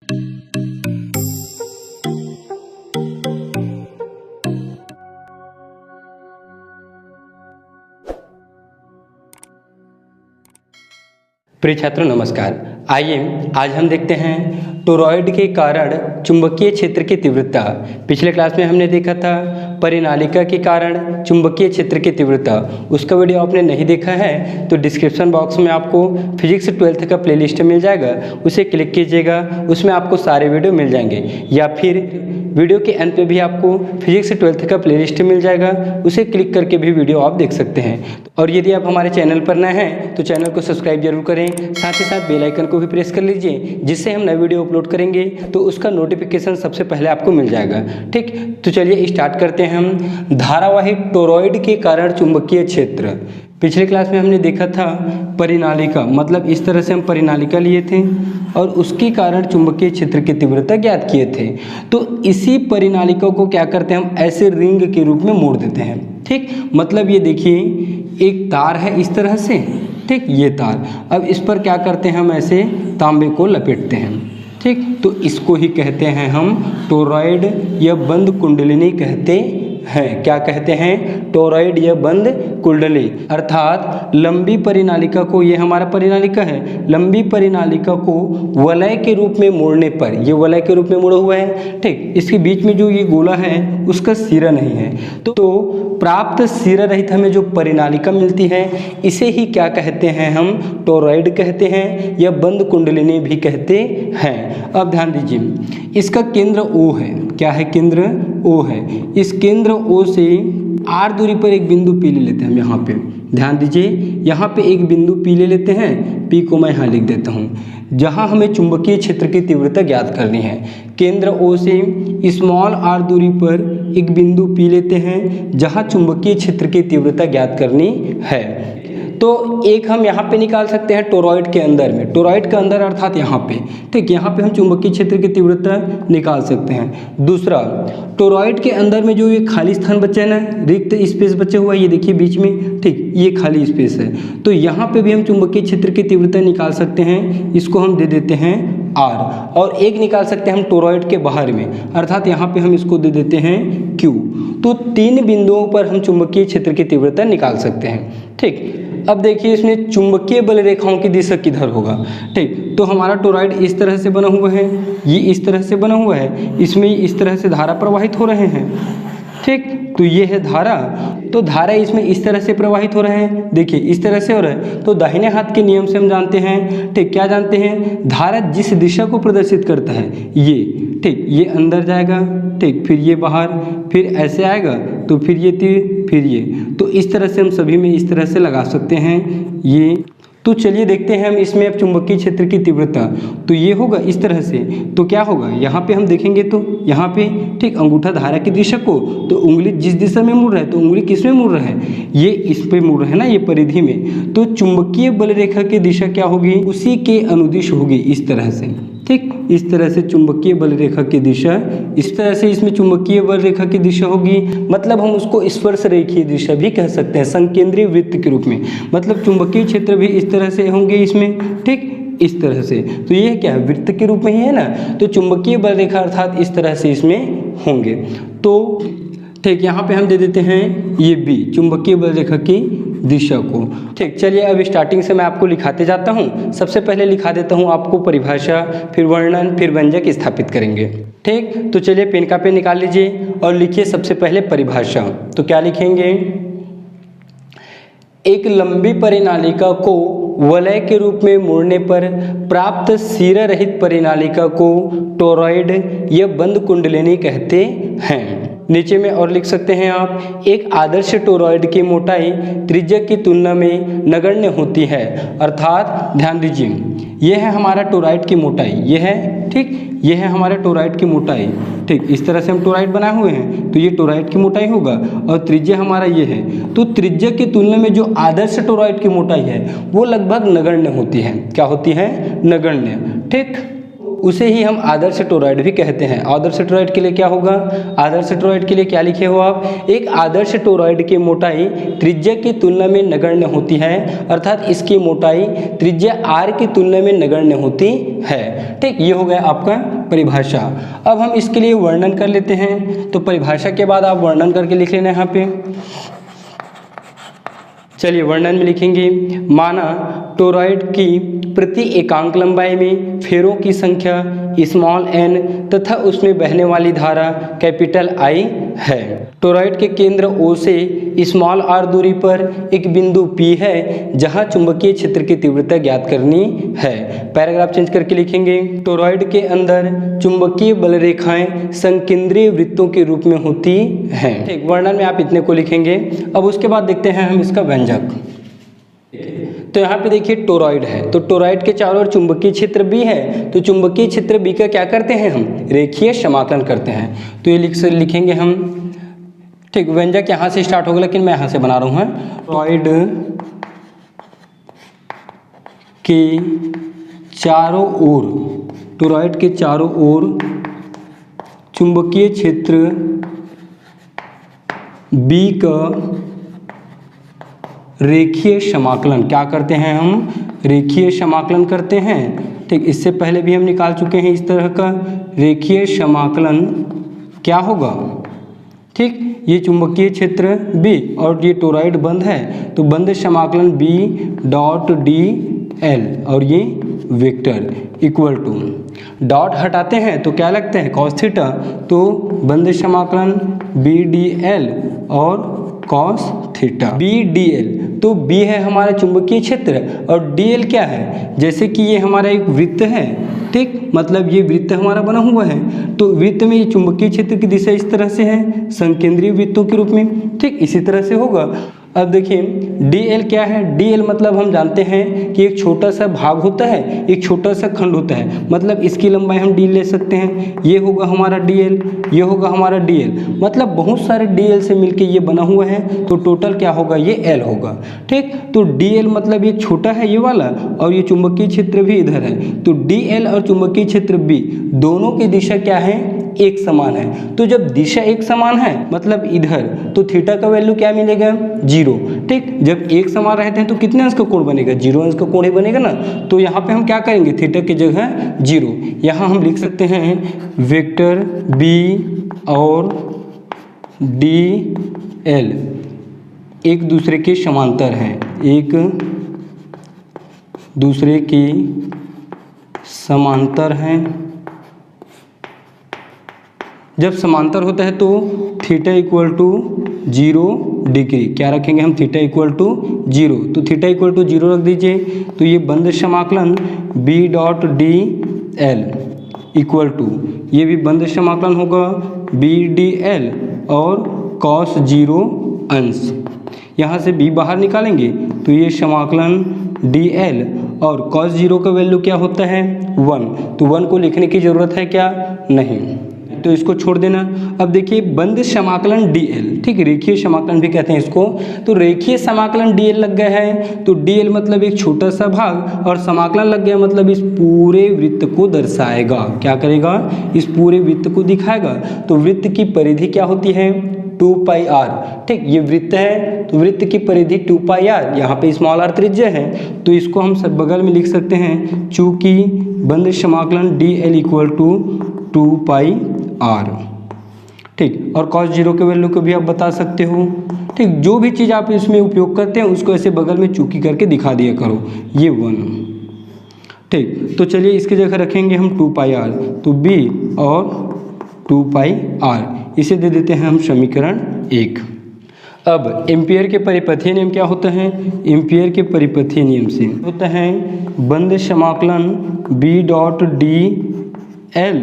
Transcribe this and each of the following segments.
प्रिय छात्रों नमस्कार। आइए आज हम देखते हैं टोरॉइड के कारण चुंबकीय क्षेत्र की तीव्रता। पिछले क्लास में हमने देखा था परिनालिका के कारण चुंबकीय क्षेत्र की तीव्रता। उसका वीडियो आपने नहीं देखा है तो डिस्क्रिप्शन बॉक्स में आपको फिजिक्स 12th का प्लेलिस्ट मिल जाएगा, उसे क्लिक कीजिएगा, उसमें आपको सारे वीडियो मिल जाएंगे। या फिर वीडियो के अंत पे भी आपको फिजिक्स 12th का प्लेलिस्ट मिल जाएगा, उसे क्लिक करके भी वीडियो आप देख सकते हैं। और यदि आप हमारे चैनल पर नए हैं तो चैनल को सब्सक्राइब जरूर करें, साथ ही साथ बेल आइकन को भी प्रेस कर लीजिए, जिससे हम नए वीडियो अपलोड करेंगे तो उसका नोटिफिकेशन सबसे पहले आपको मिल जाएगा। ठीक, तो चलिए स्टार्ट करते हैं हम धारावाही टोरॉइड के कारण चुंबकीय क्षेत्र। पिछले क्लास में हमने देखा था परिनालिका, मतलब इस तरह से हम परिनालिका लिए थे और उसके कारण चुंबकीय क्षेत्र की तीव्रता ज्ञात किए थे। तो इसी परिनालिका को क्या करते हैं हम ऐसे रिंग के रूप में मोड़ देते हैं। ठीक, मतलब ये देखिए एक तार है इस तरह से, ठीक, ये तार, अब इस पर क्या करते हैं हम ऐसे तांबे को लपेटते हैं। ठीक, तो इसको ही कहते हैं हम टोरॉइड या बंद कुंडलिनी कहते हैं। क्या कहते हैं? टोरॉइड या बंद कुंडली। अर्थात लंबी परिनालिका को, ये हमारा परिनालिका है, लंबी परिनालिका को वलय के रूप में मोड़ने पर, ये वलय के रूप में मोड़ा हुआ है। ठीक, इसके बीच में जो ये गोला है उसका सिरा नहीं है, तो प्राप्त सिरा रहित हमें जो परिनालिका मिलती है इसे ही क्या कहते हैं हम? टोरॉइड कहते हैं या बंद कुंडलिनी भी कहते हैं। अब ध्यान दीजिए, इसका केंद्र O है। क्या है? केंद्र O है। इस केंद्र O से r दूरी पर एक बिंदु P ले लेते हैं हम। यहाँ पे ध्यान दीजिए, यहाँ पे एक बिंदु P ले लेते हैं, P को मैं यहाँ लिख देता हूँ, जहाँ हमें चुंबकीय क्षेत्र की तीव्रता ज्ञात करनी है। केंद्र O से स्मॉल r दूरी पर एक बिंदु P लेते हैं, जहाँ चुंबकीय क्षेत्र की तीव्रता ज्ञात करनी है। तो एक हम यहाँ पे निकाल सकते हैं टोरॉइड के अंदर में, टोरॉइड के अंदर अर्थात यहाँ पे। ठीक, यहाँ पे हम चुंबकीय क्षेत्र की तीव्रता निकाल सकते हैं। दूसरा, टोरॉइड के अंदर में जो ये खाली स्थान बचा है ना, रिक्त स्पेस बचा हुआ है, ये देखिए बीच में, ठीक, ये खाली स्पेस है, तो यहाँ पे भी हम चुंबकीय क्षेत्र की तीव्रता निकाल सकते हैं। इसको हम दे देते हैं R, और एक निकाल सकते हैं हम टोरॉइड के बाहर में, अर्थात यहाँ पे हम इसको दे देते हैं Q। तो 3 बिंदुओं पर हम चुंबकीय क्षेत्र की तीव्रता निकाल सकते हैं। ठीक, अब देखिए इसमें चुंबकीय बल रेखाओं की दिशा किधर होगा। ठीक, तो हमारा टोरॉइड इस तरह से बना हुआ है, ये इस तरह से बना हुआ है, इसमें इस तरह से धारा प्रवाहित हो रहे हैं। ठीक, तो ये है धारा, तो धारा इसमें इस तरह से प्रवाहित हो रहे हैं, देखिए इस तरह से हो रहा है। तो दाहिने हाथ के नियम से हम जानते हैं, ठीक, क्या जानते हैं? धारा जिस दिशा को प्रदर्शित करता है ये, ठीक, ये अंदर जाएगा, ठीक, फिर ये बाहर, फिर ऐसे आएगा, तो फिर ये तीर, फिर ये, तो इस तरह से हम सभी में इस तरह से लगा सकते हैं ये। तो चलिए देखते हैं हम इसमें अब चुंबकीय क्षेत्र की तीव्रता, तो ये होगा इस तरह से। तो क्या होगा, यहाँ पे हम देखेंगे तो यहाँ पे, ठीक, अंगूठा धारा की दिशा को, तो उंगली जिस दिशा में मुड़ रहा है, तो उंगली किस में मुड़ रहा है? ये इस पे मुड़ रहा है ना, ये परिधि में। तो चुंबकीय बल रेखा की दिशा क्या होगी? उसी के अनुदिश होगी, इस तरह से। ठीक, इस तरह से चुंबकीय बल रेखा की दिशा, इस तरह से इसमें चुंबकीय बल रेखा की दिशा होगी, मतलब हम उसको स्पर्श रेखीय दिशा भी कह सकते हैं, संकेंद्रीय वृत्त के रूप में। मतलब चुंबकीय क्षेत्र भी इस तरह से होंगे इसमें, ठीक, इस तरह से। तो ये क्या है? वृत्त के रूप में ही है ना, तो चुंबकीय बल रेखा अर्थात इस तरह से इसमें होंगे। तो ठीक, यहाँ पे हम दे देते हैं ये B, चुंबकीय बल रेखा की दिशा को। ठीक, चलिए अब स्टार्टिंग से मैं आपको लिखाते जाता हूँ। सबसे पहले लिखा देता हूँ आपको परिभाषा, फिर वर्णन, फिर व्यंजक स्थापित करेंगे। ठीक, तो चलिए पेन का पेन निकाल लीजिए और लिखिए सबसे पहले परिभाषा। तो क्या लिखेंगे? एक लंबी परिनालिका को वलय के रूप में मोड़ने पर प्राप्त सिरा रहित परिनालिका को टोरॉइड या बंद कुंडलिनी कहते हैं। नीचे में और लिख सकते हैं आप, एक आदर्श टोरॉइड की मोटाई त्रिज्या की तुलना में नगण्य होती है। अर्थात ध्यान दीजिए, यह है हमारा टोरॉइड की मोटाई, यह है, ठीक, यह है हमारा टोरॉइड की मोटाई। ठीक, इस तरह से हम टोरॉइड बनाए हुए हैं, तो ये टोरॉइड की मोटाई होगा और त्रिज्या हमारा ये है। तो त्रिज्या की तुलना में जो आदर्श टोरॉइड की मोटाई है वो लगभग नगण्य होती है। क्या होती है? नगण्य। ठीक, उसे ही हम आदर्श टोरॉइड भी कहते हैं। आदर्श टोरॉइड के लिए क्या होगा, आदर्श टोरॉइड के लिए क्या लिखे हो आप, एक आदर्श टोरॉइड की मोटाई त्रिज्या की तुलना में नगण्य होती है, अर्थात इसकी मोटाई त्रिज्या r की तुलना में नगण्य होती है। ठीक, ये हो गया आपका परिभाषा। अब हम इसके लिए वर्णन कर लेते हैं। तो परिभाषा के बाद आप वर्णन करके लिख लेना यहाँ पे। चलिए वर्णन में लिखेंगे, माना टोरॉइड की प्रति एकांक लंबाई में फेरों की संख्या स्मॉल n तथा उसमें बहने वाली धारा कैपिटल I है। टोरॉइड के केंद्र O से स्मॉल r दूरी पर एक बिंदु P है जहां चुंबकीय क्षेत्र की तीव्रता ज्ञात करनी है। पैराग्राफ चेंज करके लिखेंगे, टोरॉइड के अंदर चुंबकीय बल रेखाएं संकेंद्रीय वृत्तों के रूप में होती हैं। ठीक, वर्णन में आप इतने को लिखेंगे। अब उसके बाद देखते हैं हम इसका व्यंजक। तो यहाँ पे देखिए टोरॉइड है, तो टोरॉइड के चारों ओर चुंबकीय क्षेत्र B है, तो चुंबकीय क्षेत्र B का क्या करते हैं हम, रेखीय समाकलन करते हैं। तो ये लिखेंगे हम। ठीक, व्यंजक यहाँ से स्टार्ट होगा, लेकिन मैं यहाँ से बना रहा हूँ। टोरॉइड के चारों ओर, टोरॉइड के चारों ओर चुंबकीय क्षेत्र B का रेखीय समाकलन क्या करते हैं हम, रेखीय समाकलन करते हैं। ठीक, इससे पहले भी हम निकाल चुके हैं इस तरह का रेखीय समाकलन क्या होगा। ठीक, ये चुंबकीय क्षेत्र B और ये टोरॉइड बंद है, तो बंद समाकलन B डॉट dl और ये वेक्टर इक्वल टू, डॉट हटाते हैं तो क्या लगता है, कॉस थीटा, तो बंद समाकलन B dl और कॉस थीटा B dl। तो B है हमारा चुंबकीय क्षेत्र और dl क्या है, जैसे कि ये हमारा एक वृत्त है। ठीक, मतलब ये वृत्त हमारा बना हुआ है, तो वृत्त में ये चुंबकीय क्षेत्र की दिशा इस तरह से है, संकेंद्रीय वृत्तों के रूप में। ठीक, इसी तरह से होगा। अब देखिए dl क्या है, dl मतलब हम जानते हैं कि एक छोटा सा भाग होता है, एक छोटा सा खंड होता है, मतलब इसकी लंबाई हम d ले सकते हैं। ये होगा हमारा dl, ये होगा हमारा dl, मतलब बहुत सारे dl से मिलके ये बना हुआ है, तो टोटल क्या होगा, ये l होगा। ठीक, तो dl मतलब ये छोटा है ये वाला, और ये चुंबकीय क्षेत्र भी इधर है, तो dl और चुंबकीय क्षेत्र B दोनों की दिशा क्या है, एक समान है। तो जब दिशा एक समान है मतलब इधर, तो थीटा का वैल्यू क्या मिलेगा, 0। ठीक, जब एक समान रहते हैं तो कितने अंश का कोण बनेगा, 0 अंश का कोण ही बनेगा ना। तो यहाँ पे हम क्या करेंगे, थीटा की जगह 0, यहाँ हम लिख सकते हैं वेक्टर B और dl एक दूसरे के समांतर हैं, एक दूसरे के समांतर हैं। जब समांतर होता है तो थीटा इक्वल टू 0 डिग्री, क्या रखेंगे हम, थीटा इक्वल टू 0, तो थीटा इक्वल टू 0 रख दीजिए। तो ये बंद समाकलन B dot dl equal to, ये भी बंद समाकलन होगा B dl और cos 0 अंश, यहाँ से B बाहर निकालेंगे तो ये समाकलन dl और cos 0 का वैल्यू क्या होता है, 1, तो 1 को लिखने की ज़रूरत है क्या, नहीं, तो इसको छोड़ देना। अब देखिए बंद समाकलन dl, ठीक, रेखीय समाकलन भी कहते हैं इसको, तो रेखीय समाकलन dl लग गया है, तो dl मतलब एक छोटा सा भाग और समाकलन लग गया मतलब इस पूरे वृत्त को दर्शाएगा, क्या करेगा, इस पूरे वृत्त को दिखाएगा। तो वृत्त की परिधि क्या होती है, 2 पाई r। ठीक, ये वृत्त है तो वृत्त की परिधि 2 पाई r, यहाँ पे स्मॉल r त्रिज्या है, तो इसको हम सब बगल में लिख सकते हैं, चूंकि बंद समाकलन dl equal to 2 pi r। ठीक, और cos 0 के वैल्यू को भी आप बता सकते हो। ठीक, जो भी चीज़ आप इसमें उपयोग करते हैं उसको ऐसे बगल में चूकी करके दिखा दिया करो, ये 1। ठीक, तो चलिए इसकी जगह रखेंगे हम 2 पाई r, तो b और 2 पाई r, इसे दे देते हैं हम समीकरण 1। अब एम्पियर के परिपथीय नियम क्या होता है, एम्पियर के परिपथीय नियम से होता है बंद समाकलन b dot dl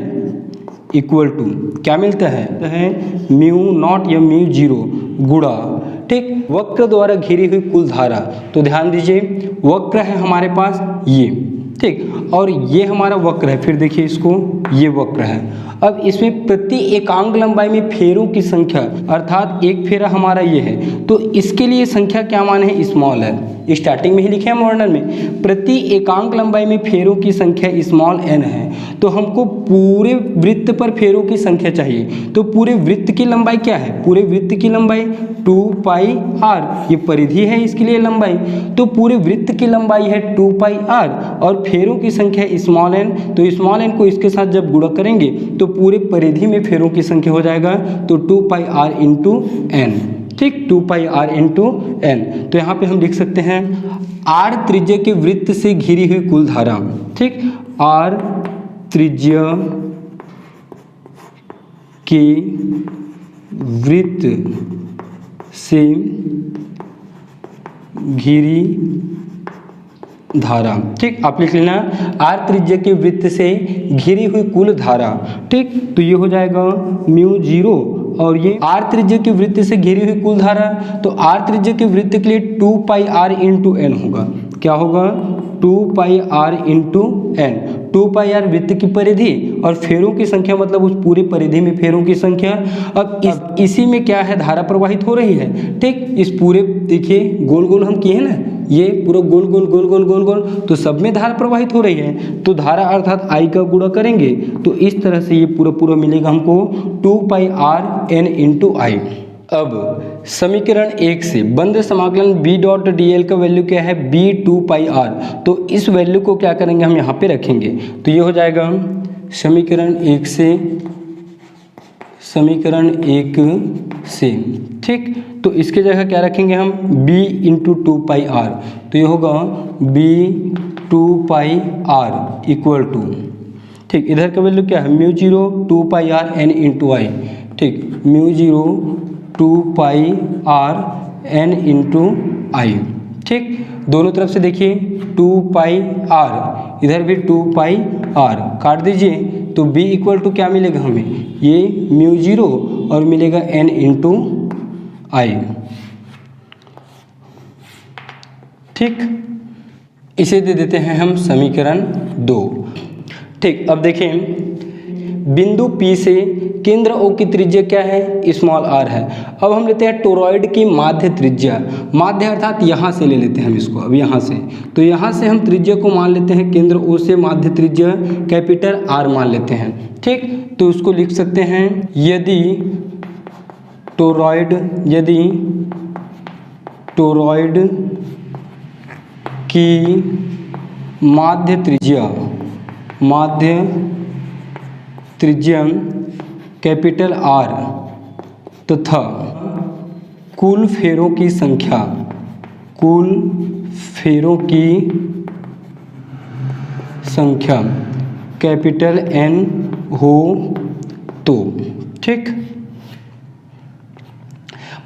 equal to क्या मिलता है म्यू नॉट या म्यू 0 गुणा, ठीक, वक्र द्वारा घिरी हुई कुल धारा। तो ध्यान दीजिए वक्र है हमारे पास ये, ठीक, और ये हमारा वक्र है, फिर देखिए इसको, ये वक्र है। अब इसमें प्रति एकांक लंबाई में फेरों की संख्या, अर्थात एक फेरा हमारा ये है, तो इसके लिए संख्या क्या मान है, स्मॉल है। स्टार्टिंग में ही लिखे हम वर्णन में, प्रति एकांक लंबाई में फेरों की संख्या स्मॉल n है। तो हमको पूरे वृत्त पर फेरों की संख्या चाहिए। तो पूरे वृत्त की लंबाई क्या है? पूरे वृत्त की लंबाई 2πr, ये परिधि है इसके लिए लंबाई। तो पूरे वृत्त की लंबाई है 2πr और फेरों की संख्या स्मॉल n। तो स्मॉल n को इसके साथ जब गुणा करेंगे तो पूरे परिधि में फेरों की संख्या हो जाएगा तो 2πr इंटू n। ठीक, 2πr इंटू n। तो यहाँ पे हम लिख सकते हैं r त्रिज्या के वृत्त से घिरी हुई कुल धारा। ठीक, r त्रिज्या के वृत्त से घिरी धारा। ठीक, आप लिख लेना r त्रिज्या के वृत्त से घिरी हुई कुल धारा। ठीक, तो ये हो जाएगा μ0 और ये r त्रिज्या के वृत्त से घिरी हुई कुल धारा। तो r त्रिज्या के वृत्त के लिए 2πr इंटू n होगा। क्या होगा? 2πr into n। 2πr वृत्त की परिधि और फेरों की संख्या मतलब उस पूरे परिधि में फेरों की संख्या। अब इसी में क्या है? धारा प्रवाहित हो रही है। ठीक, इस पूरे देखिए गोल गोल हम किए हैं ना, ये पूरा गोल गोल गोल गोल गोल गोल, तो सब में धारा प्रवाहित हो रही है। तो धारा अर्थात I का गुणा करेंगे तो इस तरह से ये पूरा पूरा मिलेगा हमको 2πrn इंटू I। अब समीकरण 1 से बंद समाकलन b डॉट dl का वैल्यू क्या है? b 2πr। तो इस वैल्यू को क्या करेंगे? हम यहाँ पे रखेंगे। तो ये हो जाएगा समीकरण 1 से। ठीक, तो इसके जगह क्या रखेंगे हम? b into 2πr। तो ये होगा b 2πr इक्वल टू, ठीक, इधर का वैल्यू क्या है? μ0 2πrn इंटू I। ठीक, μ0 2πrn इंटू I। ठीक, दोनों तरफ से देखिए 2πr, इधर भी 2πr काट दीजिए तो b इक्वल टू क्या मिलेगा हमें? ये μ0 और मिलेगा n इंटू I। ठीक, इसे दे देते हैं हम समीकरण 2। ठीक, अब देखें बिंदु P से केंद्र O की त्रिज्या क्या है? स्मॉल r है। अब हम लेते हैं टोरॉइड की माध्य त्रिज्या। माध्य अर्थात यहाँ से ले लेते हैं हम इसको, अब यहाँ से। तो यहाँ से हम त्रिज्या को मान लेते हैं केंद्र O से माध्य त्रिज्या कैपिटल R मान लेते हैं। ठीक, तो उसको लिख सकते हैं यदि टोरॉइड की माध्य त्रिज्या कैपिटल R तथा कुल फेरों की संख्या कैपिटल N हो तो। ठीक,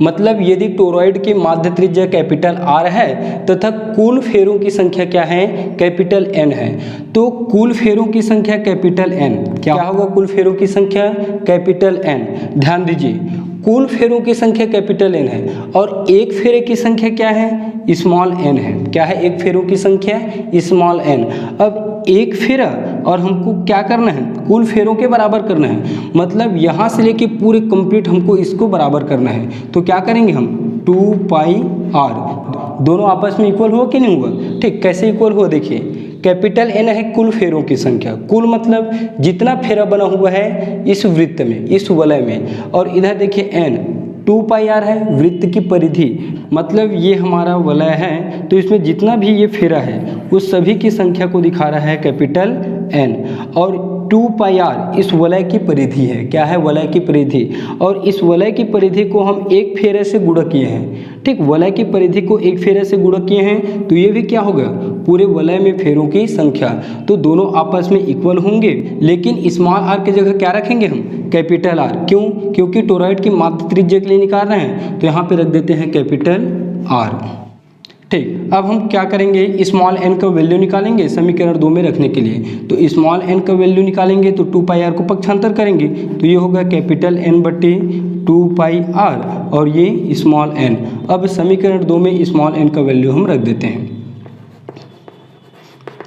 मतलब यदि टोरॉइड की माध्य त्रिज्या कैपिटल R है तथा कुल फेरों की संख्या क्या है? कैपिटल N है। तो कुल फेरों की संख्या कैपिटल N क्या होगा? कुल फेरों की संख्या कैपिटल N। ध्यान दीजिए, कुल फेरों की संख्या कैपिटल N है और एक फेरे की संख्या क्या है? स्मॉल n है। क्या है? एक फेरों की संख्या स्मॉल n। अब एक फेरा और हमको क्या करना है? कुल फेरों के बराबर करना है। मतलब यहाँ से लेके पूरे कंप्लीट हमको इसको बराबर करना है। तो क्या करेंगे हम? 2πr, दोनों आपस में इक्वल हुआ कि नहीं हुआ? ठीक, कैसे इक्वल हुआ? देखिए, कैपिटल N है कुल फेरों की संख्या। कुल मतलब जितना फेरा बना हुआ है इस वृत्त में, इस वलय में, और इधर देखिए N 2πr है वृत्त की परिधि, मतलब ये हमारा वलय है। तो इसमें जितना भी ये फेरा है उस सभी की संख्या को दिखा रहा है कैपिटल N। और 2πr इस वलय की परिधि है। क्या है? वलय की परिधि। और इस वलय की परिधि को हम एक फेरे से गुणा किए हैं। ठीक, वलय की परिधि को एक फेरे से गुणा किए हैं तो ये भी क्या होगा? पूरे वलय में फेरों की संख्या। तो दोनों आपस में इक्वल होंगे, लेकिन स्मॉल r की जगह क्या रखेंगे हम? Capital R। क्यों? क्योंकि टोरॉइड की माध्य त्रिज्या के लिए निकाल रहे हैं, तो यहाँ पे रख देते हैं कैपिटल R। ठीक, अब हम क्या करेंगे? स्मॉल n का वैल्यू निकालेंगे समीकरण 2 में रखने के लिए। तो स्मॉल n का वैल्यू निकालेंगे तो 2πr को पक्षांतर करेंगे तो ये होगा कैपिटल N बटे 2πr और ये स्मॉल n। अब समीकरण 2 में स्मॉल n का वैल्यू हम रख देते हैं।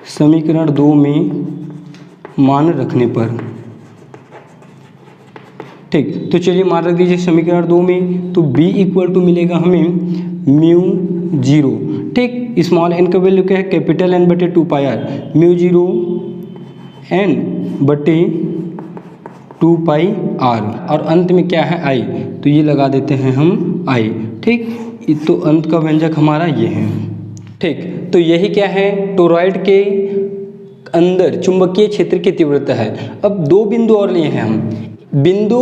समीकरण 2 में मान रखने पर, ठीक, तो चलिए मान रख दीजिए समीकरण 2 में। तो b इक्वल टू मिलेगा हमें μ0। ठीक। स्मॉल n का वैल्यू क्या है, कैपिटल N बटे 2 पाई आर, म्यू 0 n बटे 2 पाई आर, और अंत में क्या है i, तो ये लगा देते हैं हम i, ठीक। तो अंत का व्यंजक हमारा ये है, ठीक। तो यही क्या है, टोरॉइड के अंदर चुंबकीय क्षेत्र की तीव्रता है। अब दो बिंदु और लिए हैं हम, बिंदु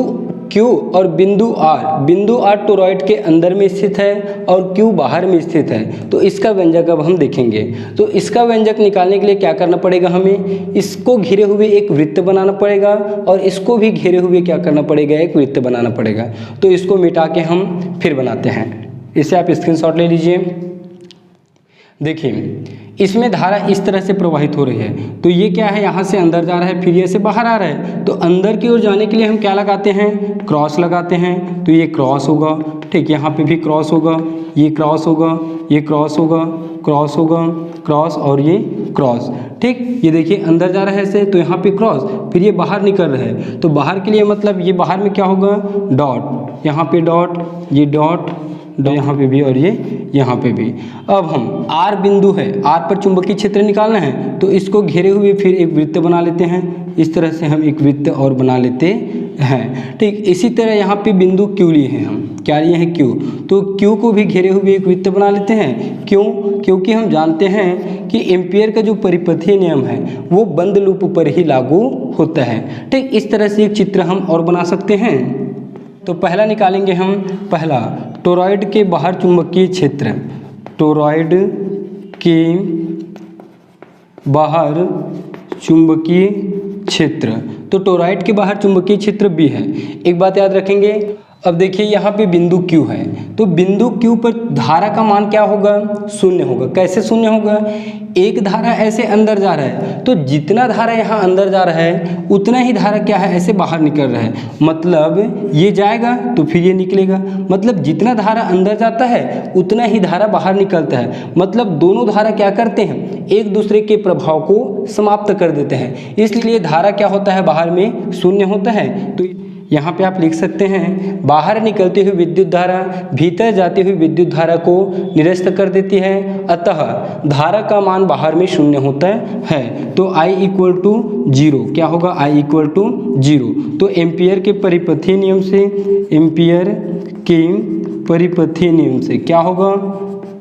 Q और बिंदु R। बिंदु R टोरॉइड के अंदर में स्थित है और Q बाहर में स्थित है। तो इसका व्यंजक अब हम देखेंगे। तो इसका व्यंजक निकालने के लिए क्या करना पड़ेगा, हमें इसको घिरे हुए एक वृत्त बनाना पड़ेगा और इसको भी घेरे हुए क्या करना पड़ेगा, एक वृत्त बनाना पड़ेगा। तो इसको मिटा के हम फिर बनाते हैं। इसे आप स्क्रीनशॉट ले लीजिए। देखिए इसमें धारा इस तरह से प्रवाहित हो रही है, तो ये क्या है, यहाँ से अंदर जा रहा है, फिर ये से बाहर आ रहा है। तो अंदर की ओर जाने के लिए हम क्या लगाते हैं, क्रॉस लगाते हैं। तो ये क्रॉस होगा, ठीक, यहाँ पे भी क्रॉस होगा, ये क्रॉस होगा, ये क्रॉस होगा, क्रॉस होगा, क्रॉस और ये क्रॉस, ठीक। ये देखिए अंदर जा रहा है ऐसे, तो यहाँ पे क्रॉस, फिर ये बाहर निकल रहा है। तो बाहर के लिए मतलब ये बाहर में क्या होगा, डॉट, यहाँ पे डॉट, ये डॉट, यहाँ पे भी और ये यहाँ पे भी। अब हम R बिंदु है, R पर चुंबकीय क्षेत्र निकालना है, तो इसको घेरे हुए फिर एक वृत्त बना लेते हैं। इस तरह से हम एक वृत्त और बना लेते हैं, ठीक। इसी तरह यहाँ पे बिंदु Q लिए हैं हम, क्या लिए हैं, Q। तो Q को भी घेरे हुए एक वृत्त बना लेते हैं। क्यों, क्योंकि हम जानते हैं कि एम्पियर का जो परिपथीय नियम है वो बंद लूप पर ही लागू होता है, ठीक। इस तरह से एक चित्र हम और बना सकते हैं। तो पहला निकालेंगे हम, पहला टोरॉइड के बाहर चुंबकीय क्षेत्र, टोरॉइड के बाहर चुंबकीय क्षेत्र। तो टोरॉइड के बाहर चुंबकीय क्षेत्र B है। एक बात याद रखेंगे, अब देखिए यहाँ पे बिंदु Q है, तो बिंदु Q पर धारा का मान क्या होगा, शून्य होगा। कैसे शून्य होगा, एक धारा ऐसे अंदर जा रहा है, तो जितना धारा यहाँ अंदर जा रहा है उतना ही धारा क्या है, ऐसे बाहर निकल रहा है। मतलब ये जाएगा तो फिर ये निकलेगा, मतलब जितना धारा अंदर जाता है उतना ही धारा बाहर निकलता है। मतलब दोनों धारा क्या करते हैं, एक दूसरे के प्रभाव को समाप्त कर देते हैं, इसलिए धारा क्या होता है, बाहर में शून्य होता है। तो यहाँ पे आप लिख सकते हैं, बाहर निकलती हुई विद्युत धारा भीतर जाती हुई विद्युत धारा को निरस्त कर देती है, अतः धारा का मान बाहर में शून्य होता है। तो I = 0, क्या होगा, I = 0। तो एम्पियर के परिपथीय नियम से, एम्पियर के परिपथीय नियम से क्या होगा,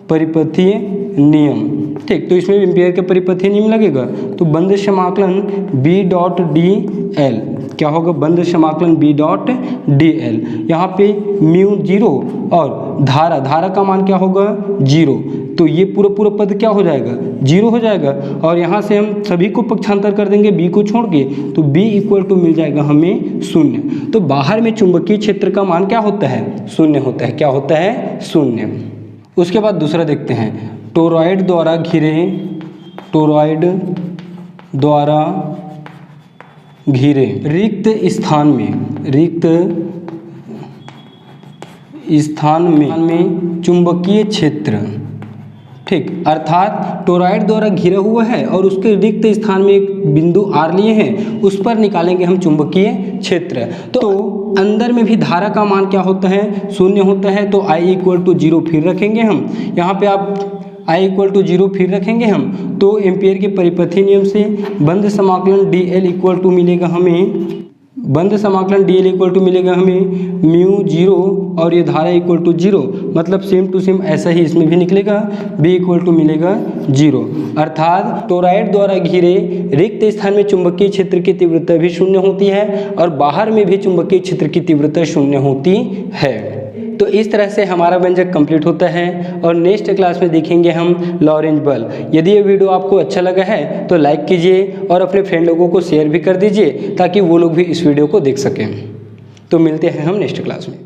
परिपथीय नियम, ठीक। तो इसमें एम्पियर के परिपथीय नियम लगेगा, तो बंद समाकलन B.dl क्या होगा, बंद समाकलन B.dl। यहाँ पे म्यू 0 और धारा का मान क्या होगा, 0। तो ये पूरा पद क्या हो जाएगा, 0 हो जाएगा। और यहाँ से हम सभी को पक्षांतर कर देंगे B को छोड़ के, तो B = मिल जाएगा हमें 0। तो बाहर में चुंबकीय क्षेत्र का मान क्या होता है, शून्य होता है। क्या होता है, शून्य। उसके बाद दूसरा देखते हैं, टोरॉइड द्वारा घिरे रिक्त स्थान में चुंबकीय क्षेत्र, ठीक। अर्थात टोरॉइड द्वारा घिरा हुआ है और उसके रिक्त स्थान में एक बिंदु R लिए हैं, उस पर निकालेंगे हम चुंबकीय क्षेत्र। तो अंदर में भी धारा का मान क्या होता है, शून्य होता है। तो I = 0 फिर रखेंगे हम, यहाँ पे आप I = 0 फिर रखेंगे हम। तो एम्पियर के परिपथीय नियम से बंद समाकलन DL = मिलेगा हमें, बंद समाकलन DL = मिलेगा हमें म्यू 0 और ये धारा = 0। मतलब सेम टू सेम ऐसा ही इसमें भी निकलेगा, B = मिलेगा 0। अर्थात टोरॉइड द्वारा घिरे रिक्त स्थान में चुंबकीय क्षेत्र की तीव्रता भी शून्य होती है और बाहर में भी चुंबकीय क्षेत्र की तीव्रता शून्य होती है। तो इस तरह से हमारा व्यंजक कंप्लीट होता है और नेक्स्ट क्लास में देखेंगे हम लॉरेंज बल। यदि ये वीडियो आपको अच्छा लगा है तो लाइक कीजिए और अपने फ्रेंड लोगों को शेयर भी कर दीजिए ताकि वो लोग भी इस वीडियो को देख सकें। तो मिलते हैं हम नेक्स्ट क्लास में।